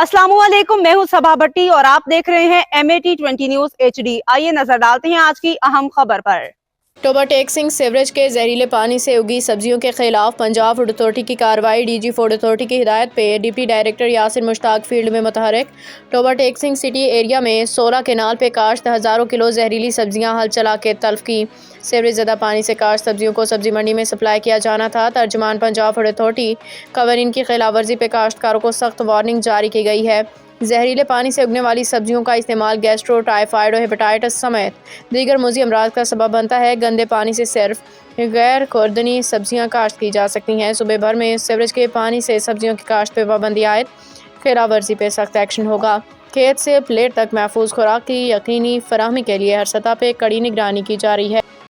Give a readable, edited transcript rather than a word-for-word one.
अस्सलामुअलैकुम, मैं हूं सबा भट्टी और आप देख रहे हैं MAT20 न्यूज HD। आइए नजर डालते हैं आज की अहम खबर पर। ओवरटेक्सिंग सीवरेज के जहरीले पानी से उगी सब्जियों के खिलाफ पंजाब फूड अथॉरिटी की कार्रवाई। DG फूड अथॉरिटी की हिदायत पे deputy director Yasir Mushtaq field में मुतहरक। ओवरटेक्सिंग सिटी एरिया में 16 केनाल पे काश्त हज़ारों किलो जहरीली सब्जियां हल चला के तल्फ की। सीवरेज ज़दा पानी से काश्त सब्जियों को सब्जी मंडी में सप्लाई किया जाना था। तर्जुमान पंजाब फूड अथॉरिटी कवानीन की खिलाफ वर्जी पे काश्तकारों को सख्त वार्निंग जारी की गई है। जहरीले पानी से उगने वाली सब्जियों का इस्तेमाल गैस्ट्रो, टाइफाइड और हेपेटाइटिस समेत दीगर मुज़ी अमराज का सबब बनता है। गंदे पानी से सिर्फ गैर खुर्दनी सब्जियां काश्त की जा सकती हैं। सूबे भर में सीवरेज के पानी से सब्जियों की काश्त पे पाबंदी आयद, खिलाफ वर्जी पे सख्त एक्शन होगा। खेत से प्लेट तक महफूज खुराक की यकीनी फराहमी के लिए हर सतह पे कड़ी निगरानी की जा रही है।